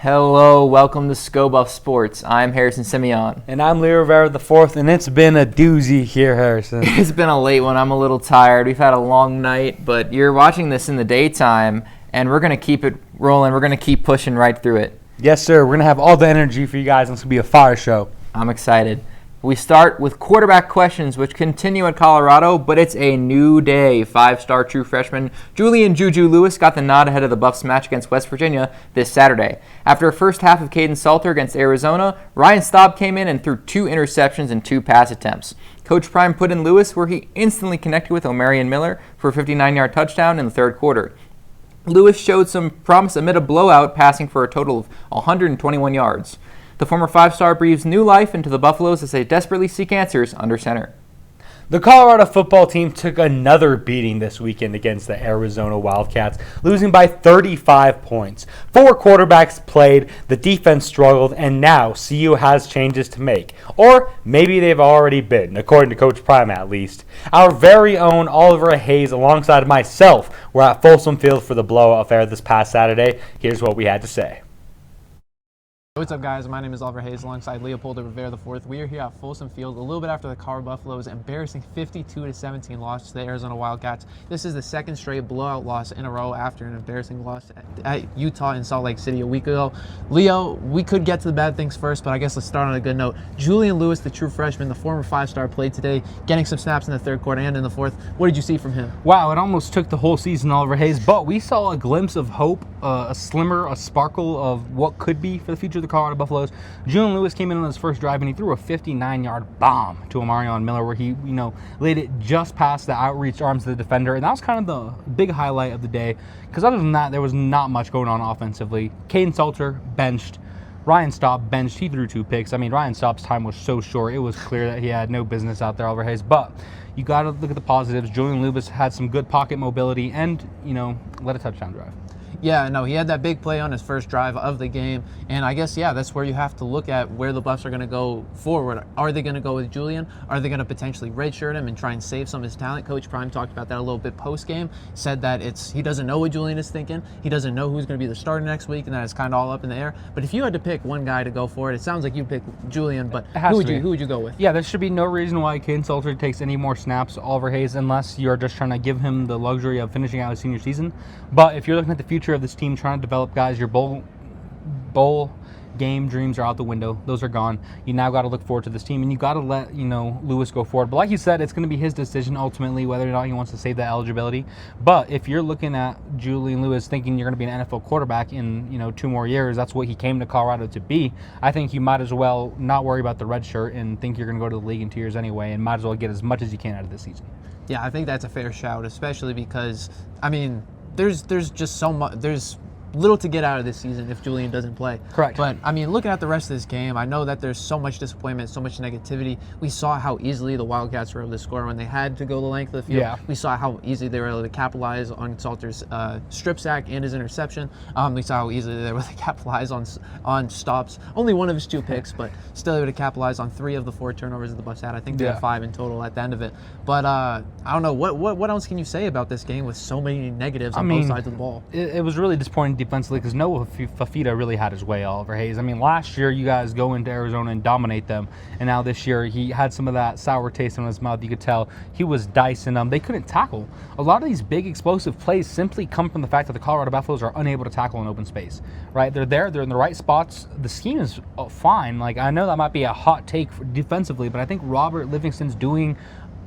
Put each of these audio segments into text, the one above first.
Hello, welcome to Scobuff Sports. I'm Harrison Simeon. And I'm Leo Rivera the fourth, and it's been a doozy here, Harrison. It's been a late one. I'm a little tired. We've had a long night, but you're watching this in the daytime, and we're going to keep it rolling. We're going to keep pushing right through it. Yes, sir. We're going to have all the energy for you guys, and it's going to be a fire show. I'm excited. We start with quarterback questions, which continue at Colorado, but it's a new day. Five-star true freshman Julian Juju Lewis got the nod ahead of the Buffs match against West Virginia this Saturday. After a first half of Caden Salter against Arizona, Ryan Staub came in and threw 2 interceptions and 2 pass attempts. Coach Prime put in Lewis, where he instantly connected with Omarion Miller for a 59-yard touchdown in the third quarter. Lewis showed some promise amid a blowout, passing for a total of 121 yards. The former 5-star breathes new life into the Buffaloes as they desperately seek answers under center. The Colorado football team took another beating this weekend against the Arizona Wildcats, losing by 35 points. 4 quarterbacks played, the defense struggled, and now CU has changes to make. Or maybe they've already been, according to Coach Prime at least. Our very own Oliver Hayes, alongside myself, were at Folsom Field for the blowout affair this past Saturday. Here's what we had to say. What's up, guys? My name is Oliver Hayes alongside Leopold Rivera IV. We are here at Folsom Field a little bit after the Colorado Buffaloes' embarrassing 52-17 loss to the Arizona Wildcats. This is the second straight blowout loss in a row after an embarrassing loss at Utah in Salt Lake City a week ago. Leo, we could get to the bad things first, but I guess let's start on a good note. Julian Lewis, the true freshman, the former 5-star, played today, getting some snaps in the third quarter and in the fourth. What did you see from him? Wow, it almost took the whole season, Oliver Hayes, but we saw a glimpse of hope, a sparkle of what could be for the future of the Colorado Buffaloes. Julian Lewis came in on his first drive and he threw a 59-yard bomb to Omarion Miller, where he, laid it just past the outreached arms of the defender, and that was kind of the big highlight of the day. Because other than that, there was not much going on offensively. Caden Salter benched. Ryan Staub benched. He threw 2 picks. I mean, Ryan Staub's time was so short. It was clear that he had no business out there, Oliver Hayes. But you got to look at the positives. Julian Lewis had some good pocket mobility and, led a touchdown drive. Yeah, no, he had that big play on his first drive of the game, and I guess, that's where you have to look at where the Buffs are going to go forward. Are they going to go with Julian? Are they going to potentially redshirt him and try and save some of his talent? Coach Prime talked about that a little bit post-game, said that he doesn't know what Julian is thinking. He doesn't know who's going to be the starter next week, and that it's kind of all up in the air. But if you had to pick one guy to go for it sounds like you'd pick Julian, but who would you go with? Yeah, there should be no reason why Caden Salter takes any more snaps, Oliver Hayes, unless you're just trying to give him the luxury of finishing out his senior season. But if you're looking at the future of this team, trying to develop guys, your bowl game dreams are out the window. Those are gone. You now got to look forward to this team, and you got to let Lewis go forward. But like you said, it's going to be his decision ultimately whether or not he wants to save that eligibility. But if you're looking at Julian Lewis thinking you're going to be an NFL quarterback in 2 more years, that's what he came to Colorado to be. I think you might as well not worry about the red shirt and think you're going to go to the league in 2 years anyway, and might as well get as much as you can out of this season. Yeah, I think that's a fair shout, especially because there's just so much. There's little to get out of this season if Julian doesn't play. Correct. But, looking at the rest of this game, I know that there's so much disappointment, so much negativity. We saw how easily the Wildcats were able to score when they had to go the length of the field. Yeah. We saw how easily they were able to capitalize on Salter's strip sack and his interception. We saw how easily they were able to capitalize on stops. Only one of his 2 picks, but still able to capitalize on 3 of the 4 turnovers that the Buffs had. I think they had 5 in total at the end of it. But I don't know. What else can you say about this game with so many negatives on both sides of the ball? It was really disappointing defensively because Noah Fafita really had his way, Oliver Hayes. Last year you guys go into Arizona and dominate them, and now this year he had some of that sour taste in his mouth. You could tell he was dicing them. They couldn't tackle. A lot of these big explosive plays simply come from the fact that the Colorado Buffaloes are unable to tackle in open space, right? They're there. They're in the right spots. The scheme is fine. I know that might be a hot take defensively, but I think Robert Livingston's doing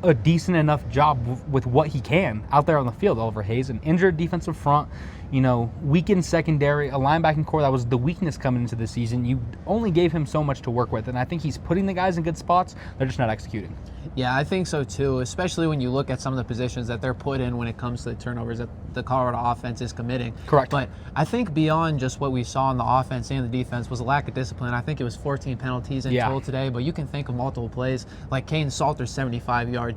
a decent enough job with what he can out there on the field. Oliver Hayes, an injured defensive front, weakened secondary, a linebacking core that was the weakness coming into the season. You only gave him so much to work with, and I think he's putting the guys in good spots. They're just not executing. Yeah, I think so too, especially when you look at some of the positions that they're put in when it comes to the turnovers that the Colorado offense is committing. Correct. But I think beyond just what we saw on the offense and the defense was a lack of discipline. I think it was 14 penalties in total today, but you can think of multiple plays like Caden Salter's 75-yard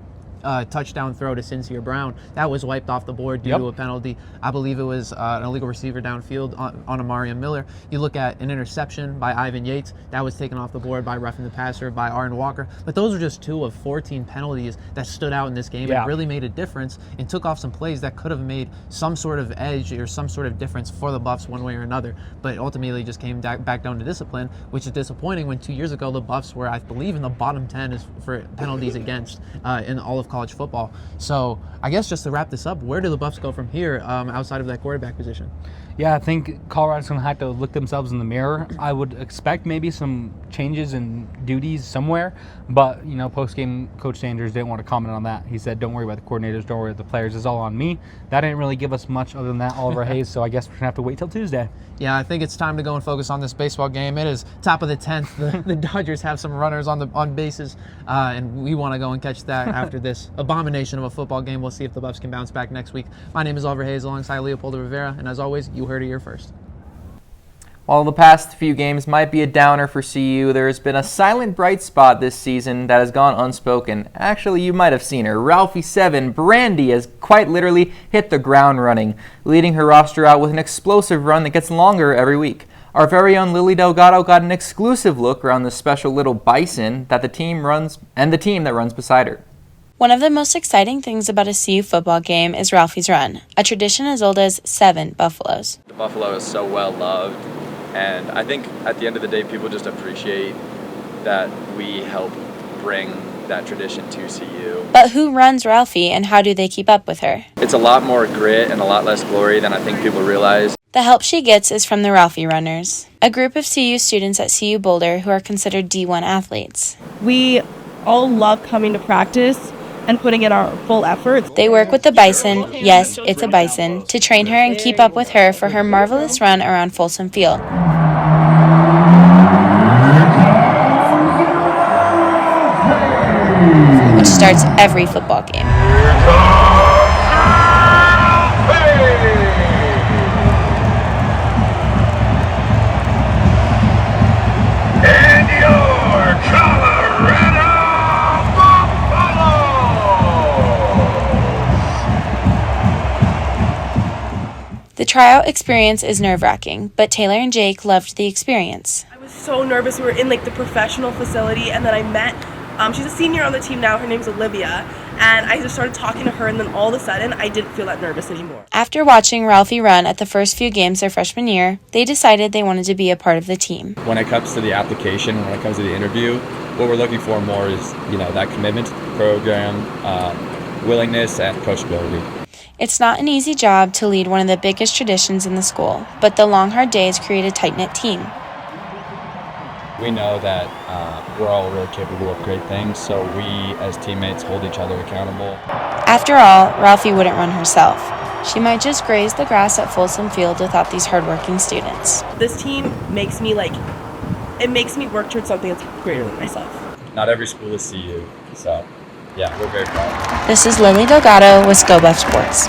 touchdown throw to Sincere Brown. That was wiped off the board due to a penalty. I believe it was an illegal receiver downfield on Amarian Miller. You look at an interception by Ivan Yates. That was taken off the board by roughing the passer by Arden Walker. But those are just 2 of 14 penalties that stood out in this game and really made a difference and took off some plays that could have made some sort of edge or some sort of difference for the Buffs one way or another. But ultimately just came back down to discipline, which is disappointing when 2 years ago the Buffs were, I believe, in the bottom 10 for penalties against in all of college football. So I guess just to wrap this up, where do the Buffs go from here outside of that quarterback position? Yeah, I think Colorado's going to have to look themselves in the mirror. I would expect maybe some changes in duties somewhere, but, post-game, Coach Sanders didn't want to comment on that. He said, don't worry about the coordinators, don't worry about the players, it's all on me. That didn't really give us much other than that, Oliver Hayes, so I guess we're going to have to wait till Tuesday. Yeah, I think it's time to go and focus on this baseball game. It is top of the 10th. The Dodgers have some runners on bases, and we want to go and catch that after this abomination of a football game. We'll see if the Buffs can bounce back next week. My name is Oliver Hayes alongside Leopoldo Rivera, and as always, you heard it here first. While the past few games might be a downer for CU, there has been a silent bright spot this season that has gone unspoken. Actually, you might have seen her. Ralphie 7, Brandy, has quite literally hit the ground running, leading her roster out with an explosive run that gets longer every week. Our very own Lily Delgado got an exclusive look around the special little bison that the team runs and the team that runs beside her. One of the most exciting things about a CU football game is Ralphie's Run, a tradition as old as 7 buffaloes. The buffalo is so well loved, and I think at the end of the day, people just appreciate that we help bring that tradition to CU. But who runs Ralphie and how do they keep up with her? It's a lot more grit and a lot less glory than I think people realize. The help she gets is from the Ralphie Runners, a group of CU students at CU Boulder who are considered D1 athletes. We all love coming to practice and putting in our full effort. They work with the bison, yes, it's a bison, to train her and keep up with her for her marvelous run around Folsom Field, which starts every football game. The tryout experience is nerve-wracking, but Taylor and Jake loved the experience. I was so nervous. We were in the professional facility, and then I met, she's a senior on the team now, her name's Olivia, and I just started talking to her, and then all of a sudden, I didn't feel that nervous anymore. After watching Ralphie run at the first few games their freshman year, they decided they wanted to be a part of the team. When it comes to the application, when it comes to the interview, what we're looking for more is, that commitment to the program, willingness, and coachability. It's not an easy job to lead one of the biggest traditions in the school, but the long, hard days create a tight-knit team. We know that we're all really capable of great things, so we as teammates hold each other accountable. After all, Ralphie wouldn't run herself. She might just graze the grass at Folsom Field without these hardworking students. This team makes me it makes me work towards something that's greater than myself. Not every school is CU, so yeah, we're very proud. This is Lily Delgado with Go Buff Sports.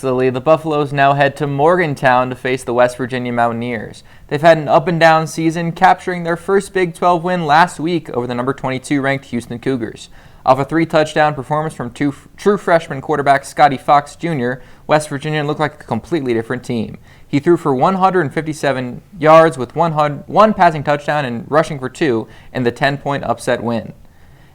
Lily, the Buffaloes now head to Morgantown to face the West Virginia Mountaineers. They've had an up-and-down season, capturing their first Big 12 win last week over the number 22 ranked Houston Cougars. Off a 3-touchdown performance from true freshman quarterback Scotty Fox Jr., West Virginia looked like a completely different team. He threw for 157 yards with one passing touchdown and rushing for 2 in the 10-point upset win.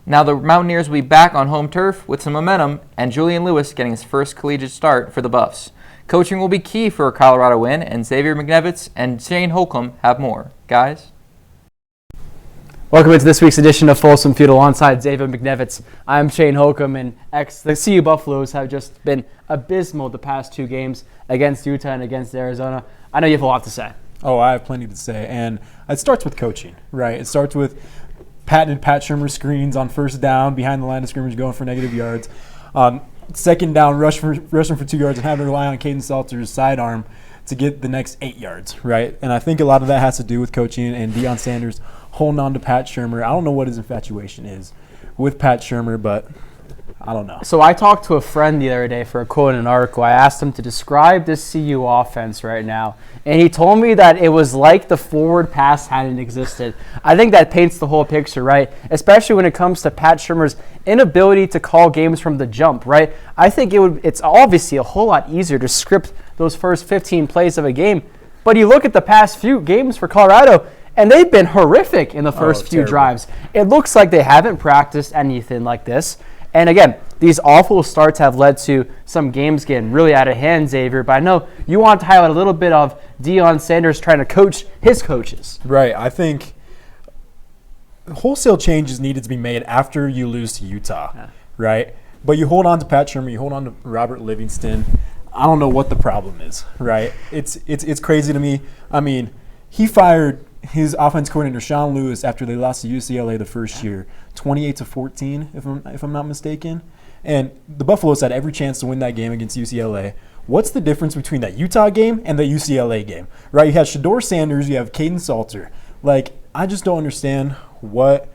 Now the Mountaineers will be back on home turf with some momentum, and Julian Lewis getting his first collegiate start for the Buffs. Coaching will be key for a Colorado win, and Xavier McNevitz and Shane Holcomb have more. Guys? Welcome into this week's edition of Folsom Field alongside Xavier McNevitz. I'm Shane Holcomb, and the CU Buffaloes have just been abysmal the past 2 games against Utah and against Arizona. I know you have a lot to say. Oh, I have plenty to say, and it starts with coaching, right? It starts with patented Pat Shurmur screens on first down behind the line of scrimmage going for negative yards. Second down, rushing for 2 yards and having to rely on Caden Salter's sidearm to get the next 8 yards, right? And I think a lot of that has to do with coaching and Deion Sanders holding on to Pat Shurmur. I don't know what his infatuation is with Pat Shurmur, but I don't know. So I talked to a friend the other day for a quote in an article. I asked him to describe this CU offense right now, and he told me that it was like the forward pass hadn't existed. I think that paints the whole picture, right? Especially when it comes to Pat Shurmur's inability to call games from the jump, right? I think it's obviously a whole lot easier to script those first 15 plays of a game, but you look at the past few games for Colorado, and they've been horrific in the first few drives. It looks like they haven't practiced anything like this. And again, these awful starts have led to some games getting really out of hand, Xavier. But I know you want to highlight a little bit of Deion Sanders trying to coach his coaches. Right. I think wholesale changes needed to be made after you lose to Utah, right? But you hold on to Pat Shurmur, you hold on to Robert Livingston. I don't know what the problem is, right? It's crazy to me. I mean, he fired his offense coordinator Sean Lewis after they lost to UCLA the first year, 28-14, if I'm not mistaken. And the Buffaloes had every chance to win that game against UCLA. What's the difference between that Utah game and the UCLA game, right? You have Shedeur Sanders, you have Caden Salter. Like, I just don't understand what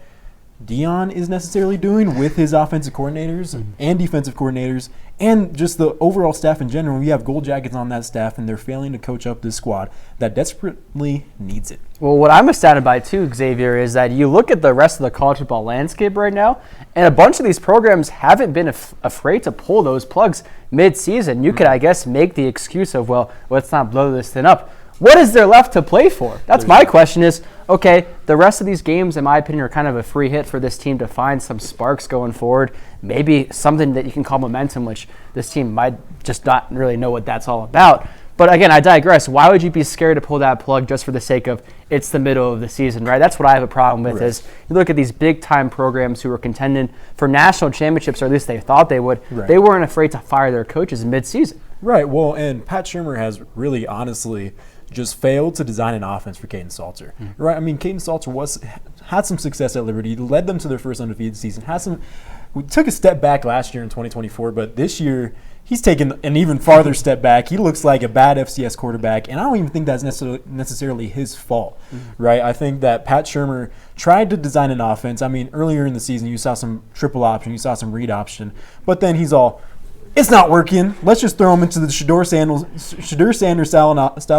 Deion is necessarily doing with his offensive coordinators and defensive coordinators and just the overall staff in general. We have Gold Jackets on that staff, and they're failing to coach up this squad that desperately needs it. Well, what I'm astounded by, too, Xavier, is that you look at the rest of the college football landscape right now, and a bunch of these programs haven't been afraid to pull those plugs mid-season. You could, I guess, make the excuse of, well, let's not blow this thing up. What is there left to play for? That's my question is, okay, the rest of these games, in my opinion, are kind of a free hit for this team to find some sparks going forward. Maybe something that you can call momentum, which this team might just not really know what that's all about. But again, I digress. Why would you be scared to pull that plug just for the sake of it's the middle of the season, right? That's what I have a problem with is you look at these big-time programs who are contending for national championships, or at least they thought they would. Right. They weren't afraid to fire their coaches mid-season. Right. Well, and Pat Shurmur has really honestly just failed to design an offense for Caden Salter. Right? I mean, Caden Salter had some success at Liberty, led them to their first undefeated season, we took a step back last year in 2024, but this year he's taken an even farther step back. He looks like a bad FCS quarterback, and I don't even think that's necessarily his fault, right? I think that Pat Shurmur tried to design an offense. I mean, earlier in the season, you saw some triple option, you saw some read option, but then he's all, it's not working. Let's just throw him into the Shedeur Sanders style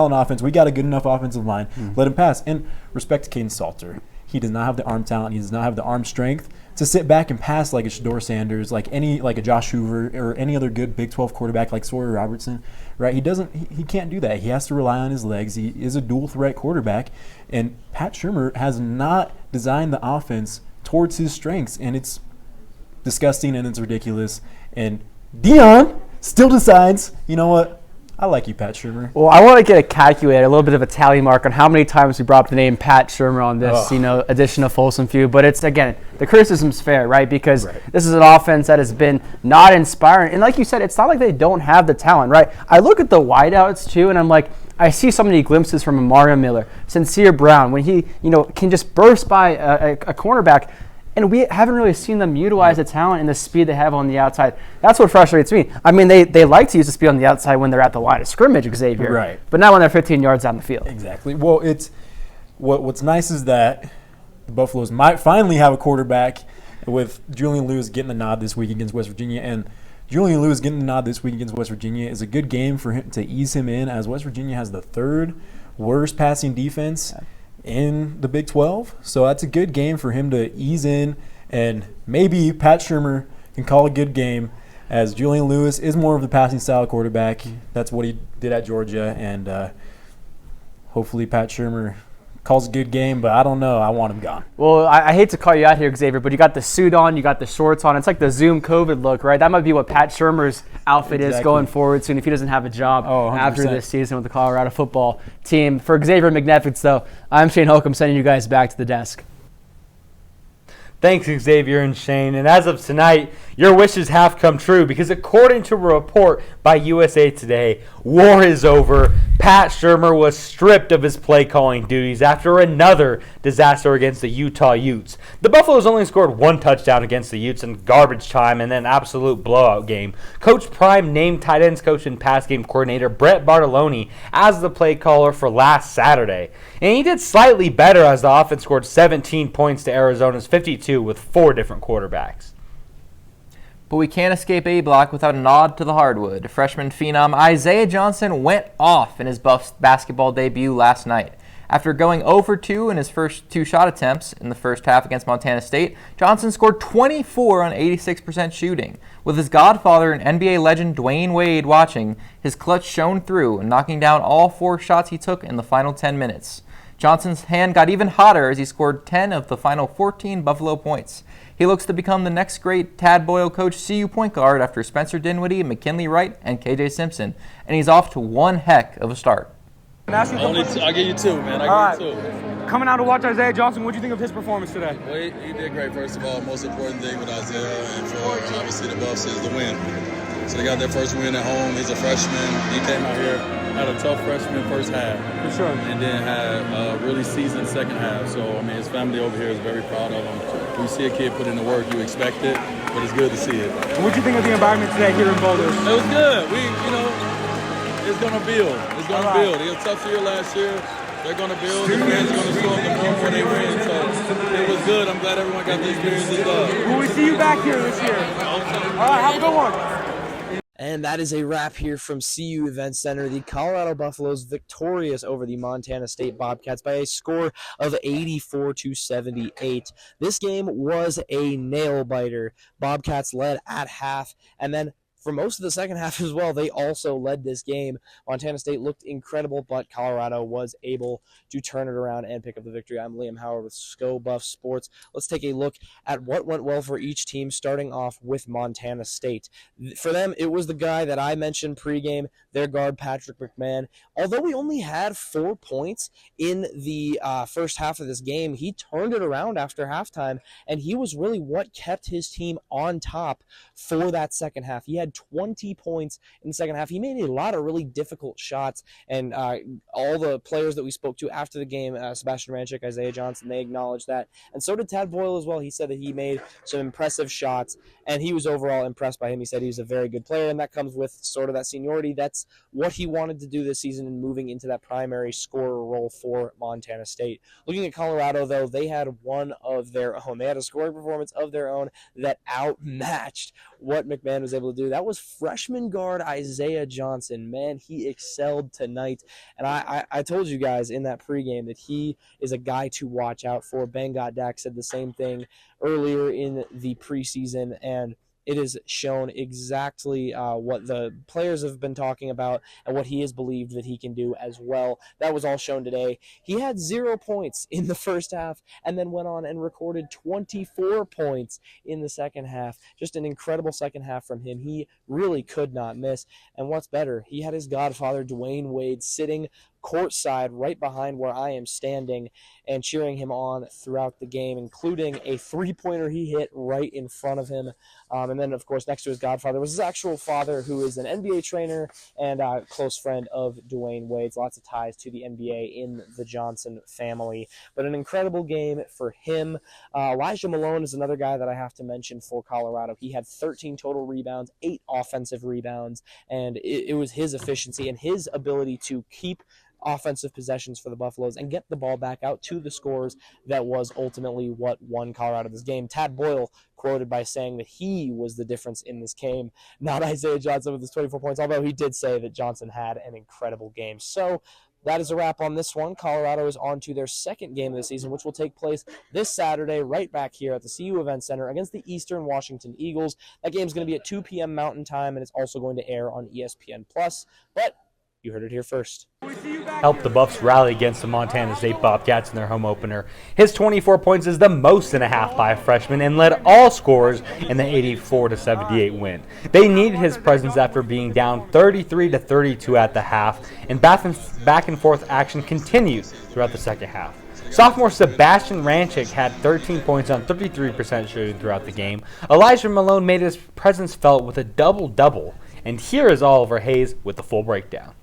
and offense. We got a good enough offensive line. Let him pass. And respect to Caden Salter. He does not have the arm talent. He does not have the arm strength to sit back and pass like a Shedeur Sanders, like a Josh Hoover, or any other good Big 12 quarterback like Sawyer Robertson. Right? He can't do that. He has to rely on his legs. He is a dual threat quarterback, and Pat Shurmur has not designed the offense towards his strengths, and it's disgusting and it's ridiculous. And Deion still decides, you know what? I like you, Pat Shurmur. Well, I want to get a calculator, a little bit of a tally mark on how many times we brought up the name Pat Shurmur on this, edition of Folsom Feud. But it's, again, the criticism's fair, right? Because this is an offense that has been not inspiring. And like you said, it's not like they don't have the talent, right? I look at the wideouts, too, and I'm like, I see so many glimpses from Mario Miller, Sincere Brown, when he, can just burst by a cornerback. And we haven't really seen them utilize the talent and the speed they have on the outside. That's what frustrates me. I mean, they like to use the speed on the outside when they're at the line of scrimmage, Xavier. Right. But not when they're 15 yards down the field. Exactly. Well, what's nice is that the Buffaloes might finally have a quarterback with Julian Lewis getting the nod this week against West Virginia. And Julian Lewis getting the nod this week against West Virginia is a good game for him to ease him in, as West Virginia has the third worst passing defense in the Big 12. So that's a good game for him to ease in, and maybe Pat Shurmur can call a good game, as Julian Lewis is more of the passing style quarterback. That's what he did at Georgia, and hopefully Pat Shurmur calls a good game, but I don't know. I want him gone. Well, I hate to call you out here, Xavier, but you got the suit on, you got the shorts on. It's like the Zoom COVID look, right? That might be what Pat Shurmur's outfit is going forward soon if he doesn't have a job after this season with the Colorado football team. For Xavier McNevitz, though, I'm Shane Holcomb sending you guys back to the desk. Thanks, Xavier and Shane. And as of tonight, your wishes have come true, because according to a report by USA Today, war is over. Pat Shurmur was stripped of his play calling duties after another disaster against the Utah Utes. The Buffaloes only scored one touchdown against the Utes in garbage time and then an absolute blowout game. Coach Prime named tight ends coach and pass game coordinator Brett Bartoloni as the play caller for last Saturday. And he did slightly better, as the offense scored 17 points to Arizona's 52 with 4 different quarterbacks. But we can't escape A Block without a nod to the hardwood. Freshman phenom Isaiah Johnson went off in his Buffs basketball debut last night. After going 0 for 2 in his first 2 shot attempts in the first half against Montana State, Johnson scored 24 on 86% shooting. With his godfather and NBA legend Dwayne Wade watching, his clutch shone through, knocking down all 4 shots he took in the final 10 minutes. Johnson's hand got even hotter as he scored 10 of the final 14 Buffalo points. He looks to become the next great Tad Boyle coach CU point guard after Spencer Dinwiddie, McKinley Wright, and KJ Simpson, and he's off to one heck of a start. I'll give you 2, man. I'll give you 2. Coming out to watch Isaiah Johnson, what do you think of his performance today? Well, he did great, first of all. Most important thing with Isaiah and for obviously the Buffs is the win. So they got their first win at home. He's a freshman. He came out here, had a tough freshman first half. For sure. And then had a really seasoned second half. So, I mean, his family over here is very proud of him. When you see a kid put in the work, you expect it, but it's good to see it. What do you think of the environment today here in Boulder? It was good. It's going to build. It's going to build. It was a tough year last year. They're going to build. The fans are going to show them the more they win. So it was good. I'm glad everyone got the experience as well. Will we see you back here this year? All right, have a good one. And that is a wrap here from CU Event Center. The Colorado Buffaloes victorious over the Montana State Bobcats by a score of 84-78. This game was a nail-biter. Bobcats led at half, and then for most of the second half as well, they also led this game. Montana State looked incredible, but Colorado was able to turn it around and pick up the victory. I'm Liam Howard with SCO Buff Sports. Let's take a look at what went well for each team, starting off with Montana State. For them, it was the guy that I mentioned pregame, their guard, Patrick McMahon. Although we only had 4 points in the first half of this game, he turned it around after halftime, and he was really what kept his team on top for that second half. He had 20 points in the second half. He made a lot of really difficult shots, and all the players that we spoke to after the game, Sebastian Ranchik, Isaiah Johnson, they acknowledged that. And so did Tad Boyle as well. He said that he made some impressive shots, and he was overall impressed by him. He said he was a very good player, and that comes with sort of that seniority. That's what he wanted to do this season and moving into that primary scorer role for Montana State. Looking at Colorado, though, they had one of their own. They had a scoring performance of their own that outmatched what McMahon was able to do. That was freshman guard Isaiah Johnson. Man, he excelled tonight. And I told you guys in that pregame that he is a guy to watch out for. Ben Dak said the same thing earlier in the preseason, and it has shown exactly what the players have been talking about and what he has believed that he can do as well. That was all shown today. He had 0 points in the first half and then went on and recorded 24 points in the second half. Just an incredible second half from him. He really could not miss. And what's better, he had his godfather, Dwayne Wade, sitting courtside right behind where I am standing and cheering him on throughout the game, including a three-pointer he hit right in front of him. And then, of course, next to his godfather was his actual father, who is an NBA trainer and a close friend of Dwayne Wade's. Lots of ties to the NBA in the Johnson family. But an incredible game for him. Elijah Malone is another guy that I have to mention for Colorado. He had 13 total rebounds, 8 offensive rebounds, and it was his efficiency and his ability to keep offensive possessions for the Buffaloes and get the ball back out to the scorers that was ultimately what won Colorado this game. Tad Boyle quoted by saying that he was the difference in this game, not Isaiah Johnson with his 24 points, although he did say that Johnson had an incredible game. So that is a wrap on this one. Colorado is on to their second game of the season, which will take place this Saturday right back here at the CU Event Center against the Eastern Washington Eagles. That game is going to be at 2 p.m. Mountain Time, and it's also going to air on ESPN+. But you heard it here first. Helped the Buffs rally against the Montana State Bobcats in their home opener. His 24 points is the most in a half by a freshman and led all scorers in the 84-78 win. They needed his presence after being down 33-32 at the half, and back and forth action continued throughout the second half. Sophomore Sebastian Ranchik had 13 points on 33% shooting throughout the game. Elijah Malone made his presence felt with a double-double. And here is Oliver Hayes with the full breakdown.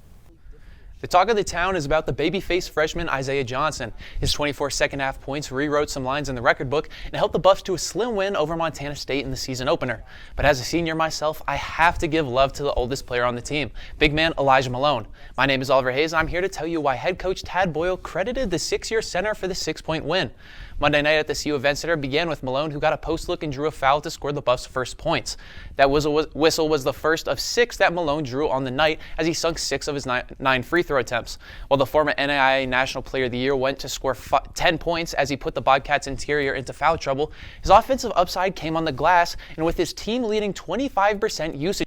The talk of the town is about the baby-faced freshman Isaiah Johnson. His 24 second-half points rewrote some lines in the record book and helped the Buffs to a slim win over Montana State in the season opener. But as a senior myself, I have to give love to the oldest player on the team, big man Elijah Malone. My name is Oliver Hayes, and I'm here to tell you why head coach Tad Boyle credited the 6-year center for the 6-point win. Monday night at the CU Event Center began with Malone, who got a post look and drew a foul to score the Buffs' first points. That whistle was the first of 6 that Malone drew on the night, as he sunk 6 of his 9 free throw attempts. While the former NAIA National Player of the Year went to score 10 points as he put the Bobcats' interior into foul trouble, his offensive upside came on the glass, and with his team leading 25% usage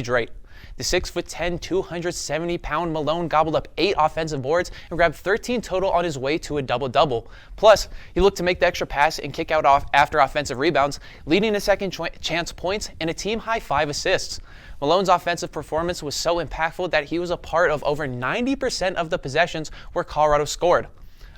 rate. The 6'10", 270-pound Malone gobbled up 8 offensive boards and grabbed 13 total on his way to a double-double. Plus, he looked to make the extra pass and kick out after offensive rebounds, leading to second chance points and a team-high 5 assists. Malone's offensive performance was so impactful that he was a part of over 90% of the possessions where Colorado scored.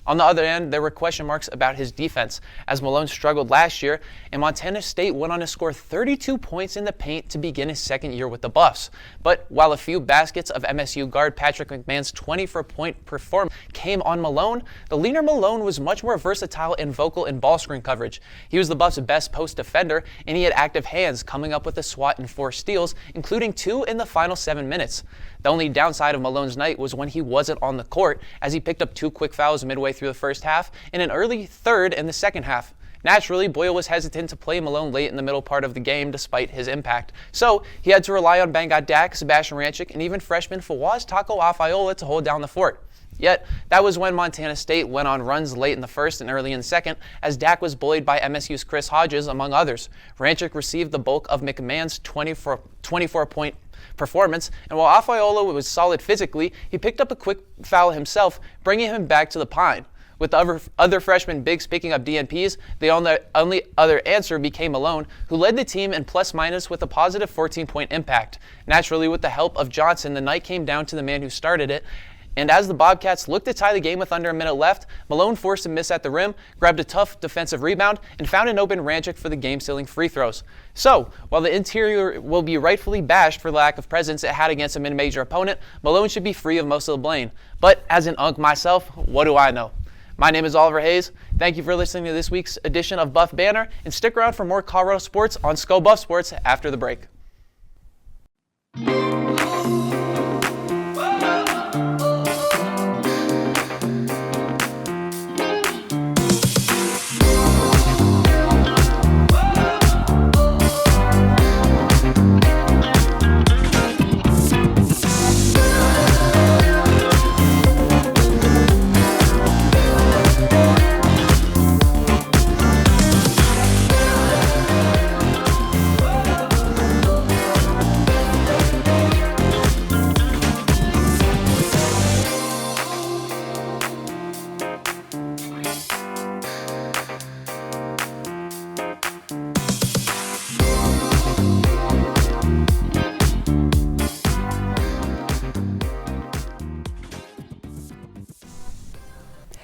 On the other end, there were question marks about his defense, as Malone struggled last year, and Montana State went on to score 32 points in the paint to begin his second year with the Buffs. But while a few baskets of MSU guard Patrick McMahon's 24-point performance came on Malone, the leaner Malone was much more versatile and vocal in ball screen coverage. He was the Buffs' best post defender, and he had active hands, coming up with a swat and 4 steals, including 2 in the final 7 minutes. The only downside of Malone's night was when he wasn't on the court, as he picked up 2 quick fouls midway through the first half and an early third in the second half. Naturally, Boyle was hesitant to play Malone late in the middle part of the game despite his impact. So he had to rely on Bangat Dak, Sebastian Ranchik, and even freshman Fawaz Taco Afiola to hold down the fort. Yet, that was when Montana State went on runs late in the first and early in the second, as Dak was bullied by MSU's Chris Hodges, among others. Ranchik received the bulk of McMahon's 24-point performance, and while Afiola was solid physically, he picked up a quick foul himself, bringing him back to the pine. With the other freshman bigs picking up DNPs, the only other answer became Malone, who led the team in plus-minus with a positive 14-point impact. Naturally, with the help of Johnson, the night came down to the man who started it, and as the Bobcats looked to tie the game with under a minute left, Malone forced a miss at the rim, grabbed a tough defensive rebound, and found an open Ranchik for the game-sealing free throws. So, while the interior will be rightfully bashed for the lack of presence it had against a mid-major opponent, Malone should be free of most of the blame. But as an unk myself, what do I know? My name is Oliver Hayes. Thank you for listening to this week's edition of Buff Banner, and stick around for more Colorado sports on Sko Buff Sports after the break.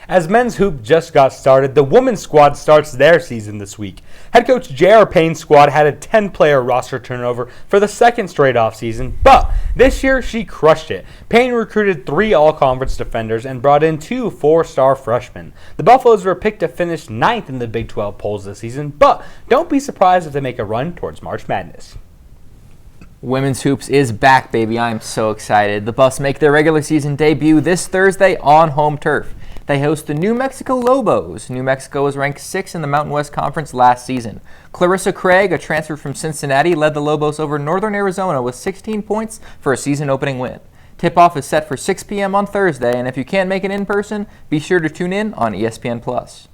As men's hoop just got started, the women's squad starts their season this week. Head coach J.R. Payne's squad had a 10-player roster turnover for the second straight offseason, but this year she crushed it. Payne recruited 3 all-conference defenders and brought in 2 4-star freshmen. The Buffaloes were picked to finish 9th in the Big 12 polls this season, but don't be surprised if they make a run towards March Madness. Women's hoops is back, baby. I'm so excited. The Buffs make their regular season debut this Thursday on home turf. They host the New Mexico Lobos. New Mexico was ranked 6th in the Mountain West Conference last season. Clarissa Craig, a transfer from Cincinnati, led the Lobos over Northern Arizona with 16 points for a season-opening win. Tip-off is set for 6 p.m. on Thursday, and if you can't make it in person, be sure to tune in on ESPN+.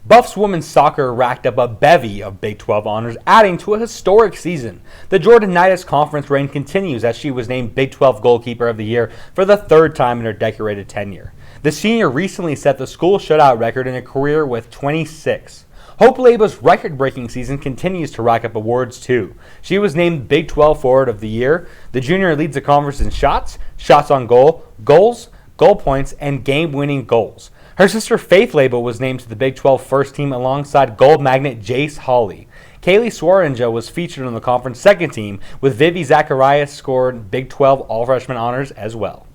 Buffs women's soccer racked up a bevy of Big 12 honors, adding to a historic season. The Jordanitis Conference reign continues as she was named Big 12 Goalkeeper of the Year for the 3rd time in her decorated tenure. The senior recently set the school shutout record in a career with 26. Hope Laba's record-breaking season continues to rack up awards too. She was named Big 12 Forward of the Year. The junior leads the conference in shots, shots on goal, goals, goal points, and game-winning goals. Her sister Faith Laba was named to the Big 12 first team alongside gold magnet Jace Hawley. Kaylee Swarinja was featured on the conference second team, with Vivi Zacharias scored Big 12 All-Freshman honors as well.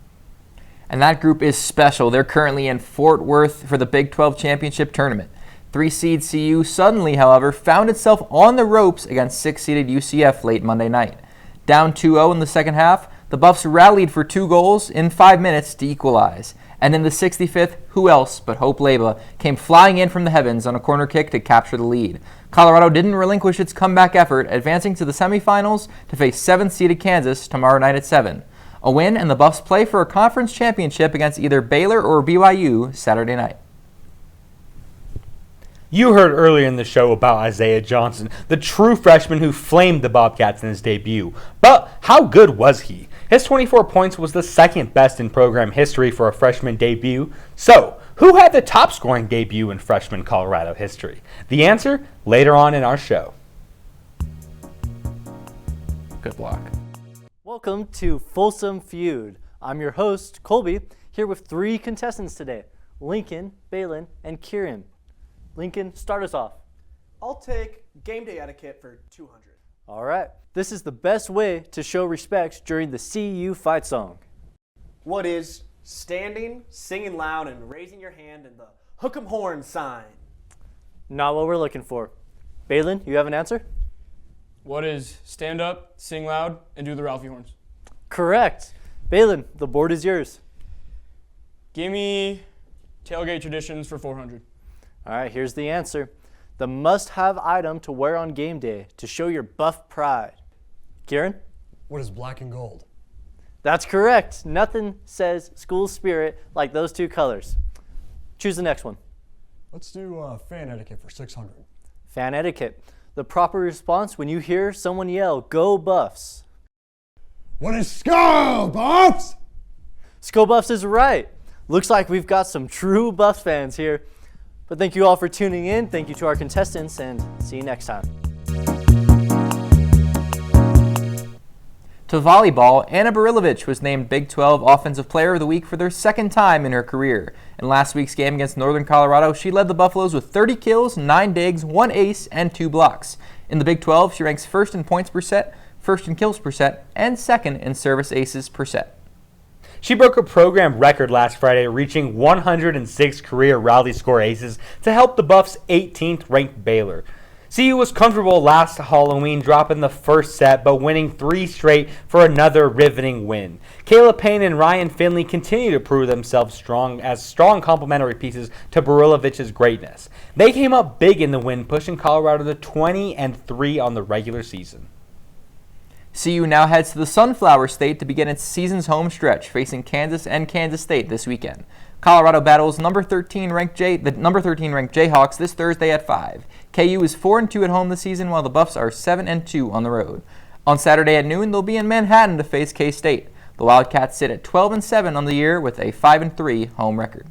And that group is special. They're currently in Fort Worth for the Big 12 Championship Tournament. 3-seed CU suddenly, however, found itself on the ropes against 6-seeded UCF late Monday night. Down 2-0 in the second half, the Buffs rallied for 2 goals in 5 minutes to equalize. And in the 65th, who else but Hope Leba came flying in from the heavens on a corner kick to capture the lead. Colorado didn't relinquish its comeback effort, advancing to the semifinals to face 7th-seeded Kansas tomorrow night at 7. A win, and the Buffs play for a conference championship against either Baylor or BYU Saturday night. You heard earlier in the show about Isaiah Johnson, the true freshman who flamed the Bobcats in his debut. But how good was he? His 24 points was the second best in program history for a freshman debut. So, who had the top scoring debut in freshman Colorado history? The answer later on in our show. Good luck. Welcome to Folsom Feud. I'm your host, Colby, here with 3 contestants today, Lincoln, Balin, and Kieran. Lincoln, start us off. I'll take game day etiquette for 200. All right. This is the best way to show respect during the CU fight song. What is standing, singing loud, and raising your hand in the hook 'em horn sign? Not what we're looking for. Balin, you have an answer? What is stand up, sing loud, and do the Ralphie horns? Correct. Balin, the board is yours. Give me tailgate traditions for 400. All right, here's the answer. The must-have item to wear on game day to show your Buff pride. Kieran? What is black and gold? That's correct. Nothing says school spirit like those 2 colors. Choose the next one. Let's do fan etiquette for 600. Fan etiquette. The proper response when you hear someone yell, "Go Buffs." What is Skull Buffs? Skull Buffs is right. Looks like we've got some true Buffs fans here. But thank you all for tuning in. Thank you to our contestants, and see you next time. To volleyball, Anna Barilovic was named Big 12 Offensive Player of the Week for their 2nd time in her career. In last week's game against Northern Colorado, she led the Buffaloes with 30 kills, 9 digs, 1 ace, and 2 blocks. In the Big 12, she ranks 1st in points per set, 1st in kills per set, and 2nd in service aces per set. She broke a program record last Friday, reaching 106 career rally score aces to help the Buffs' 18th ranked Baylor. CU was comfortable last Halloween, dropping the first set, but winning 3 straight for another riveting win. Kayla Payne and Ryan Finley continue to prove themselves strong complementary pieces to Barilovic's greatness. They came up big in the win, pushing Colorado to 20-3 on the regular season. CU now heads to the Sunflower State to begin its season's home stretch, facing Kansas and Kansas State this weekend. Colorado battles the number 13 ranked Jayhawks this Thursday at 5. KU is 4-2 at home this season, while the Buffs are 7-2 on the road. On Saturday at noon, they'll be in Manhattan to face K-State. The Wildcats sit at 12-7 on the year with a 5-3 home record.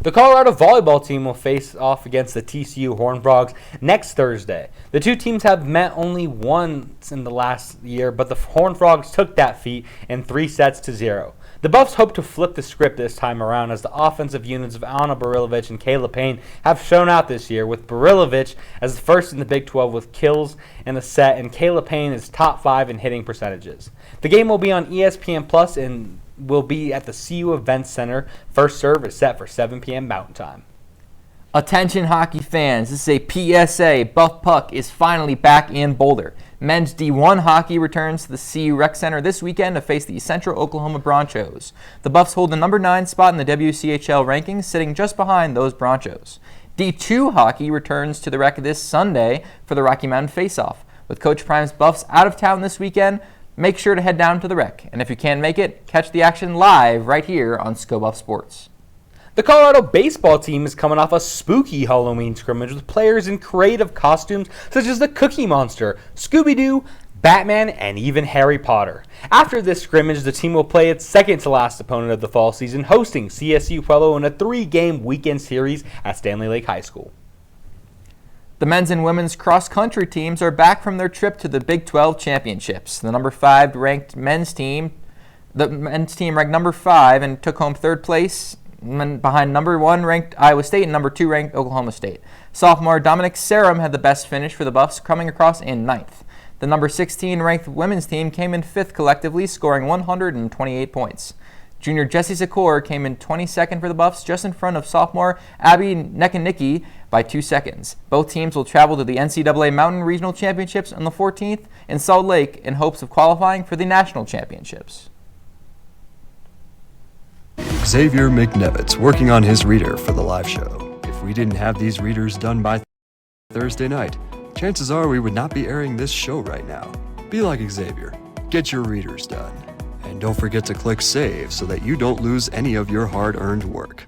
The Colorado volleyball team will face off against the TCU Horned Frogs next Thursday. The 2 teams have met only once in the last year, but the Horned Frogs took that feat in 3-0. The Buffs hope to flip the script this time around, as the offensive units of Anna Barilovic and Kayla Payne have shown out this year, with Barilovic as the first in the Big 12 with kills in the set, and Kayla Payne is top 5 in hitting percentages. The game will be on ESPN Plus and will be at the CU Events Center. First serve is set for 7 p.m. Mountain Time. Attention hockey fans, this is a PSA. Buff Puck is finally back in Boulder. Men's D1 hockey returns to the CU Rec Center this weekend to face the Central Oklahoma Bronchos. The Buffs hold the number 9 spot in the WCHL rankings, sitting just behind those Bronchos. D2 hockey returns to the Rec this Sunday for the Rocky Mountain Face-Off. With Coach Prime's Buffs out of town this weekend, make sure to head down to the Rec. And if you can't make it, catch the action live right here on ScoBuff Sports. The Colorado baseball team is coming off a spooky Halloween scrimmage with players in creative costumes such as the Cookie Monster, Scooby-Doo, Batman, and even Harry Potter. After this scrimmage, the team will play its second-to-last opponent of the fall season, hosting CSU Pueblo in a 3-game weekend series at Stanley Lake High School. The men's and women's cross-country teams are back from their trip to the Big 12 championships. The number 5 ranked men's team ranked number 5 and took home 3rd place, behind number 1 ranked Iowa State and number 2 ranked Oklahoma State. Sophomore Dominic Sarum had the best finish for the Buffs, coming across in 9th. The number 16 ranked women's team came in 5th collectively, scoring 128 points. Junior Jesse Sikor came in 22nd for the Buffs, just in front of sophomore Abby Nekanicki by 2 seconds. Both teams will travel to the NCAA Mountain Regional Championships on the 14th in Salt Lake in hopes of qualifying for the National Championships. Xavier McNevitz working on his reader for the live show. If we didn't have these readers done by Thursday night, chances are we would not be airing this show right now. Be like Xavier. Get your readers done. And don't forget to click save so that you don't lose any of your hard-earned work.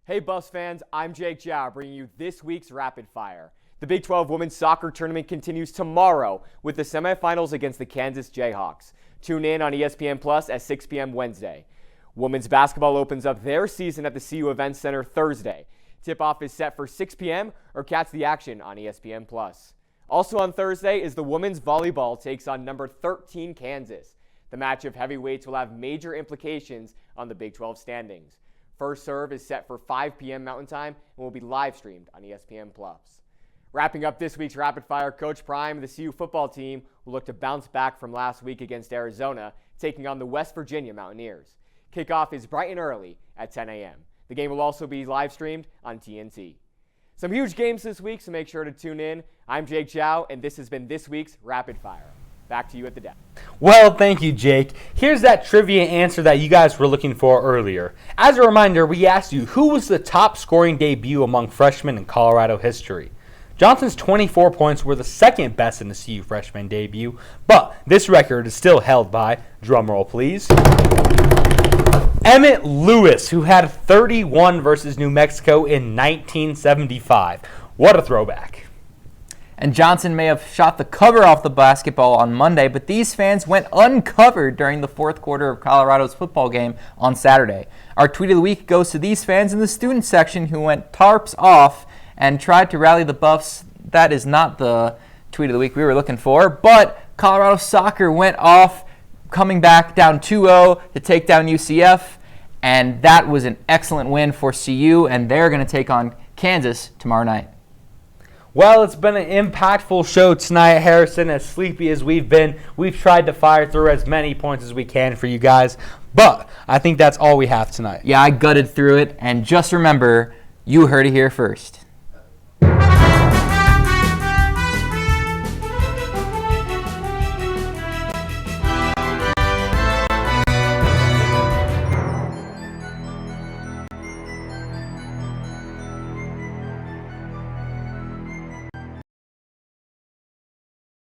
Hey Buffs fans, I'm Jake Jow bringing you this week's Rapid Fire. The Big 12 Women's Soccer Tournament continues tomorrow with the semifinals against the Kansas Jayhawks. Tune in on ESPN Plus at 6 p.m. Wednesday. Women's basketball opens up their season at the CU Events Center Thursday. Tip-off is set for 6 p.m. or catch the action on ESPN Plus. Also on Thursday is the women's volleyball takes on number 13 Kansas. The match of heavyweights will have major implications on the Big 12 standings. First serve is set for 5 p.m. Mountain Time and will be live streamed on ESPN Plus. Wrapping up this week's Rapid Fire, Coach Prime and the CU football team will look to bounce back from last week against Arizona, taking on the West Virginia Mountaineers. Kickoff is bright and early at 10 a.m. The game will also be live streamed on TNT. Some huge games this week, so make sure to tune in. I'm Jake Chow, and this has been this week's Rapid Fire. Back to you at the desk. Well, thank you, Jake. Here's that trivia answer that you guys were looking for earlier. As a reminder, we asked you who was the top scoring debut among freshmen in Colorado history. Johnson's 24 points were the second best in the CU freshman debut, but this record is still held by, drumroll please, Emmett Lewis, who had 31 versus New Mexico in 1975. What a throwback. And Johnson may have shot the cover off the basketball on Monday, but these fans went uncovered during the fourth quarter of Colorado's football game on Saturday. Our tweet of the week goes to these fans in the student section who went tarps off and tried to rally the Buffs. That is not the tweet of the week we were looking for, but Colorado soccer went off, coming back down 2-0 to take down UCF, and that was an excellent win for CU, and they're going to take on Kansas tomorrow night. Well, it's been an impactful show tonight, Harrison. As sleepy as we've been, we've tried to fire through as many points as we can for you guys, but I think that's all we have tonight. Yeah, I gutted through it, and just remember, you heard it here first.